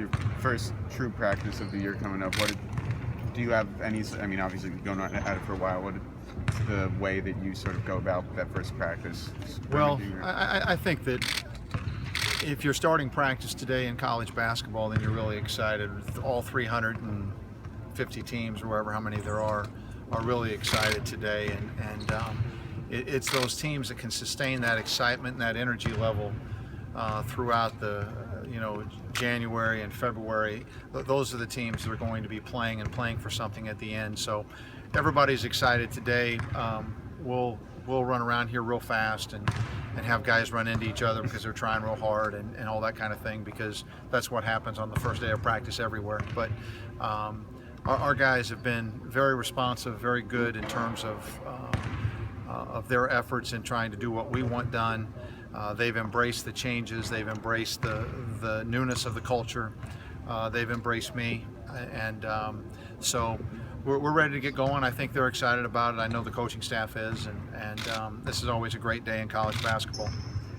your first true practice of the year coming up, do you have any? I mean, obviously you've been at it for a while. What's the way that you sort of go about that first practice? Well, I think that if you're starting practice today in college basketball, then you're really excited. All 350 teams, or however how many there are really excited today, and it's those teams that can sustain that excitement and that energy level throughout the January and February. Those are the teams that are going to be playing for something at the end. So everybody's excited today. We'll run around here real fast and have guys run into each other because they're trying real hard and all that kind of thing, because that's what happens on the first day of practice everywhere. But our guys have been very responsive, very good in terms of their efforts in trying to do what we want done. They've embraced the changes. They've embraced the newness of the culture. They've embraced me, and so we're ready to get going. I think they're excited about it. I know the coaching staff is, and this is always a great day in college basketball.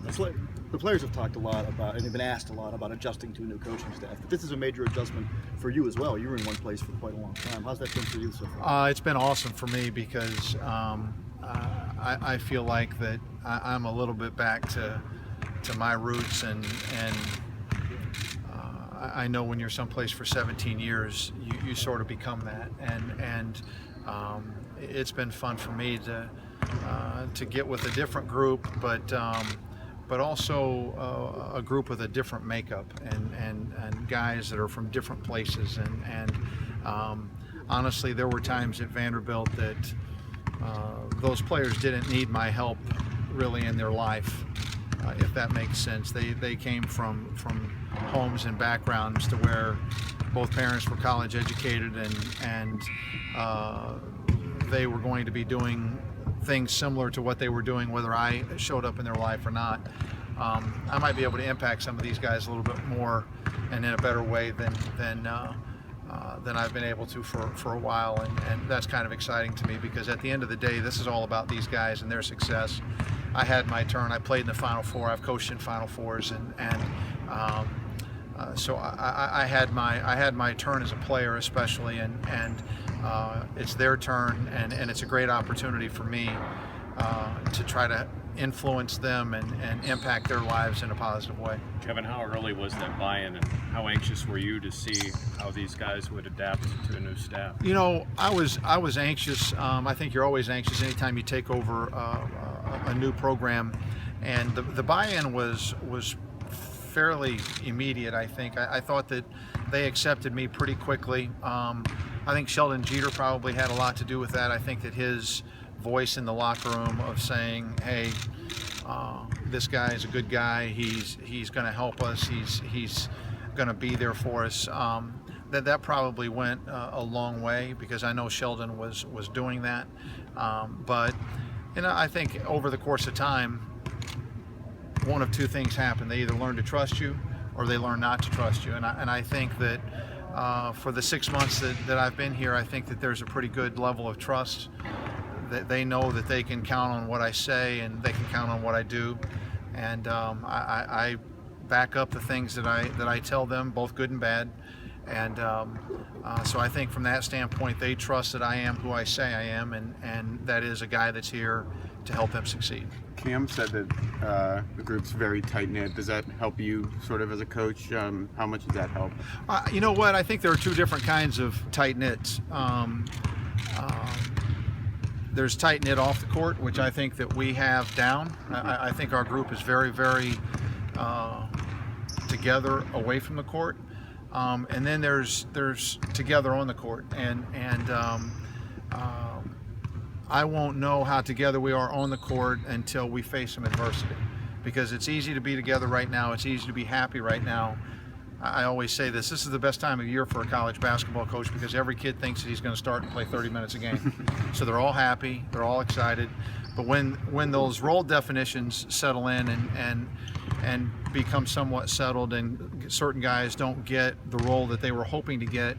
The players have talked a lot about, and they've been asked a lot about adjusting to a new coaching staff. But this is a major adjustment for you as well. You were in one place for quite a long time. How's that been for you so far? It's been awesome for me because I feel like that I'm a little bit back to my roots, and I know when you're someplace for 17 years, you sort of become that, and it's been fun for me to get with a different group, but also a group with a different makeup and guys that are from different places, and honestly, there were times at Vanderbilt that those players didn't need my help really in their life, if that makes sense. They came from homes and backgrounds to where both parents were college educated, and they were going to be doing things similar to what they were doing whether I showed up in their life or not. I might be able to impact some of these guys a little bit more and in a better way than I've been able to for a while, and that's kind of exciting to me, because at the end of the day, this is all about these guys and their success. I had my turn. I played in the Final Four. I've coached in Final Fours, so I had my turn as a player, especially, and it's their turn, and it's a great opportunity for me to try to influence them and impact their lives in a positive way. Kevin, how early was that buy-in, and how anxious were you to see how these guys would adapt to a new staff? You know, I was anxious. I think you're always anxious anytime you take over a new program, and the buy-in was fairly immediate. I think I thought that they accepted me pretty quickly. I think Sheldon Jeter probably had a lot to do with that. I think that his voice in the locker room of saying, "Hey, this guy is a good guy. He's going to help us. He's going to be there for us." That probably went a long way, because I know Sheldon was doing that. But I think over the course of time, one of two things happen: they either learn to trust you, or they learn not to trust you. And I think that for the 6 months that I've been here, I think that there's a pretty good level of trust. That they know that they can count on what I say, and they can count on what I do, and I back up the things that I tell them, both good and bad, and so I think from that standpoint, they trust that I am who I say I am, and that is a guy that's here to help them succeed. Cam said that the group's very tight-knit. Does that help you sort of as a coach? How much does that help? You know what? I think there are two different kinds of tight-knits. There's tight-knit off the court, which I think that we have down. I think our group is very, very together away from the court. And then there's together on the court. And I won't know how together we are on the court until we face some adversity. Because it's easy to be together right now. It's easy to be happy right now. I always say this is the best time of year for a college basketball coach, because every kid thinks that he's going to start and play 30 minutes a game. So they're all happy, they're all excited. But when those role definitions settle in and become somewhat settled, and certain guys don't get the role that they were hoping to get,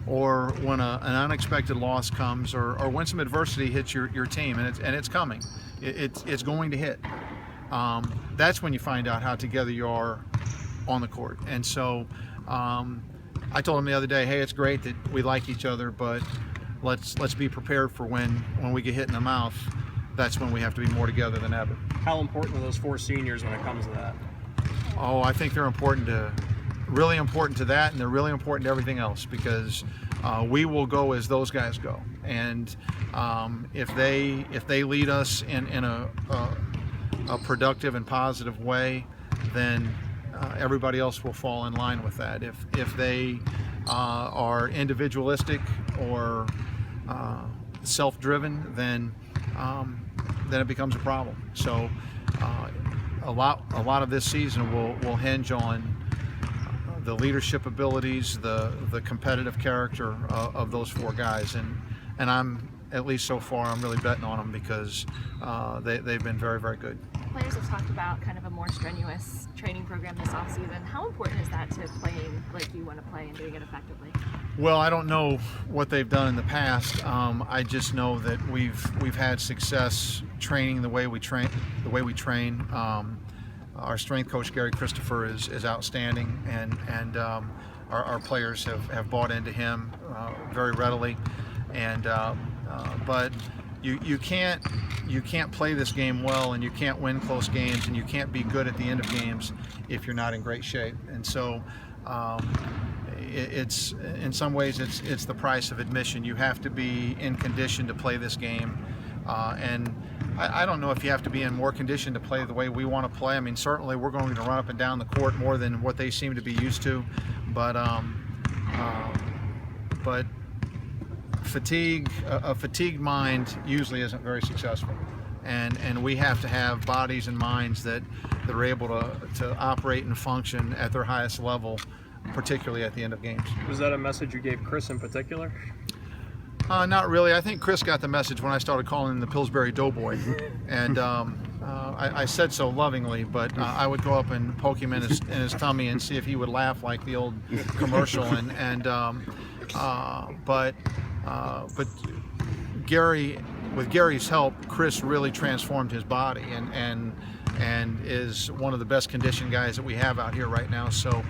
or when an unexpected loss comes, or when some adversity hits your team, and it's coming, it's going to hit, that's when you find out how together you are on the court. And so I told him the other day, hey, it's great that we like each other, but let's be prepared for when we get hit in the mouth. That's when we have to be more together than ever. How important are those 4 seniors when it comes to that? Oh, I think they're really important to that, and they're really important to everything else, because we will go as those guys go. And if they lead us in a productive and positive way, then everybody else will fall in line with that. If they are individualistic or self-driven, then it becomes a problem. So a lot of this season will hinge on the leadership abilities, the competitive character of those 4 guys, and I'm, at least so far, I'm really betting on them, because they've been very, very good. Players have talked about kind of a more strenuous training program this offseason. How important is that to playing like you want to play and doing it effectively? Well, I don't know what they've done in the past. I just know that we've had success training the way we train. Our strength coach, Gary Christopher, is outstanding, and our players have bought into him very readily. And but you can't play this game well, and you can't win close games, and you can't be good at the end of games if you're not in great shape. And so it's in some ways it's the price of admission. You have to be in condition to play this game, and I don't know if you have to be in more condition to play the way we want to play. I mean, certainly we're going to run up and down the court more than what they seem to be used to, but a fatigued mind usually isn't very successful, and we have to have bodies and minds that are able to operate and function at their highest level, particularly at the end of games. Was that a message you gave Chris in particular? Not really. I think Chris got the message when I started calling him the Pillsbury Doughboy, and I said so lovingly, but I would go up and poke him in his tummy and see if he would laugh like the old commercial, but Gary, with Gary's help, Chris really transformed his body and is one of the best conditioned guys that we have out here right now. So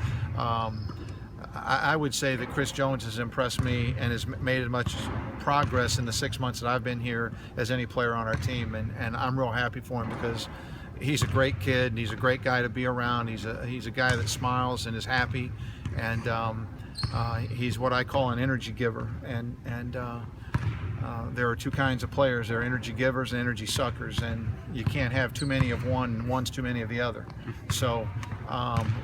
I would say that Chris Jones has impressed me and has made as much progress in the 6 months that I've been here as any player on our team, and I'm real happy for him, because he's a great kid and he's a great guy to be around. He's a guy that smiles and is happy, and he's what I call an energy giver, and there are 2 kinds of players. There are energy givers and energy suckers, and you can't have too many of one, and one's too many of the other. So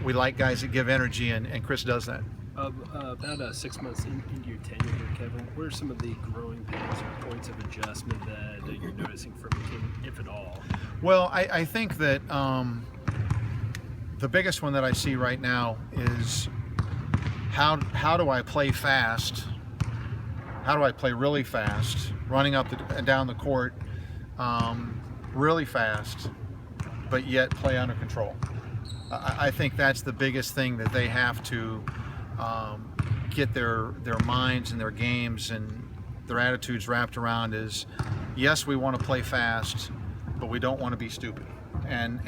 we like guys that give energy, and Chris does that. About 6 months into your tenure here, Kevin, what are some of the growing pains or points of adjustment that you're noticing from your team, if at all? Well, I think that the biggest one that I see right now is how do I play fast? How do I play really fast, running up and down the court really fast, but yet play under control? I think that's the biggest thing that they have to get their minds and their games and their attitudes wrapped around is, yes, we want to play fast, but we don't want to be stupid. And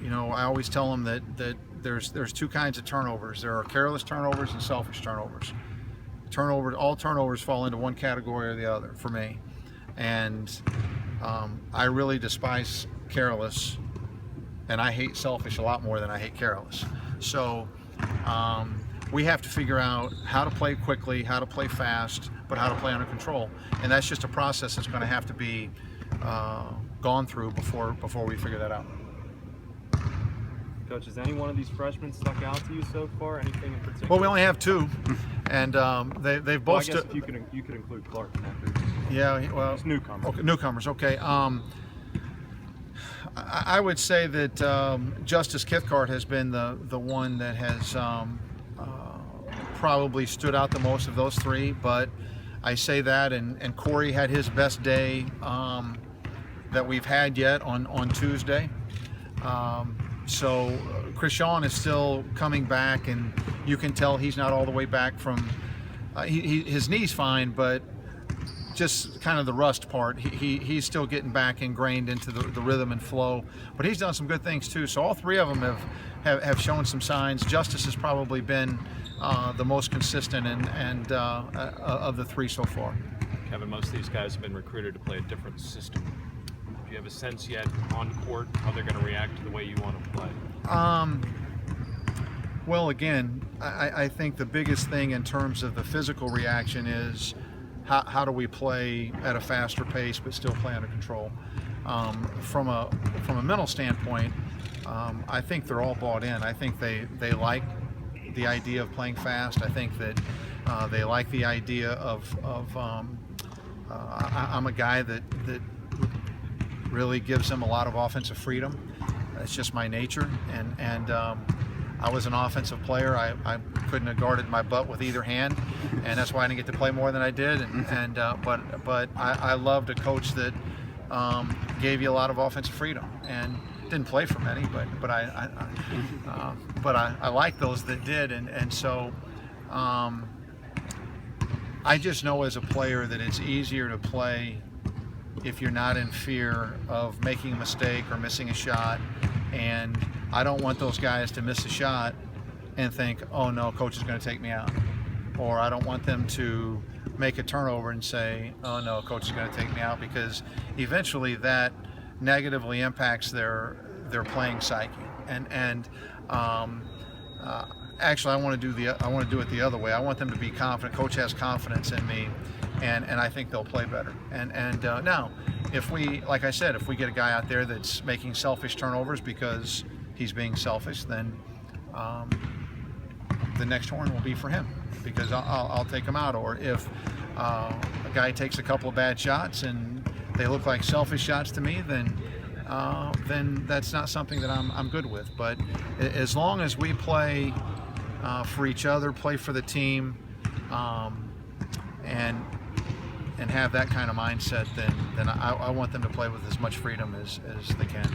you know, I always tell them that there's 2 kinds of turnovers. There are careless turnovers and selfish turnovers. All turnovers fall into one category or the other for me. And I really despise careless, and I hate selfish a lot more than I hate careless. So we have to figure out how to play quickly, how to play fast, but how to play under control. And that's just a process that's going to have to be gone through before we figure that out. Coach, has any one of these freshmen stuck out to you so far? Anything in particular? Well, we only have 2, and they've both. Well, I guess if you could include Clark in that group. Yeah, well, it's newcomers. Okay, newcomers. Okay. I would say that Justice Kithcart has been the one that has probably stood out the most of those 3. But I say that, and Corey had his best day that we've had yet on Tuesday. So Krishan is still coming back, and you can tell he's not all the way back from his knee's fine, but just kind of the rust part. He's still getting back ingrained into the rhythm and flow, but he's done some good things too. So all three of them have shown some signs. Justice has probably been the most consistent and of the three so far. Kevin, most of these guys have been recruited to play a different system. Do you have a sense yet on court how they're going to react to the way you want to play? Well, again, I think the biggest thing in terms of the physical reaction is how do we play at a faster pace but still play under control. From a mental standpoint, I think they're all bought in. I think they like the idea of playing fast. I think that they like the idea of I'm a guy that really gives them a lot of offensive freedom. It's just my nature, and I was an offensive player. I couldn't have guarded my butt with either hand, and that's why I didn't get to play more than I did. But I loved a coach that gave you a lot of offensive freedom, and didn't play for many, but I like those that did, and so I just know as a player that it's easier to play if you're not in fear of making a mistake or missing a shot. And I don't want those guys to miss a shot and think, oh no, coach is going to take me out. Or I don't want them to make a turnover and say, oh no, coach is going to take me out, because eventually that negatively impacts their playing psyche. Actually, I want to do it the other way. I want them to be confident. Coach has confidence in me, and I think they'll play better. Now, if we, like I said, if we get a guy out there that's making selfish turnovers because he's being selfish, then the next horn will be for him, because I'll take him out. Or if a guy takes a couple of bad shots and they look like selfish shots to me, then that's not something that I'm good with. But as long as we play for each other, play for the team, and have that kind of mindset, then I want them to play with as much freedom as they can.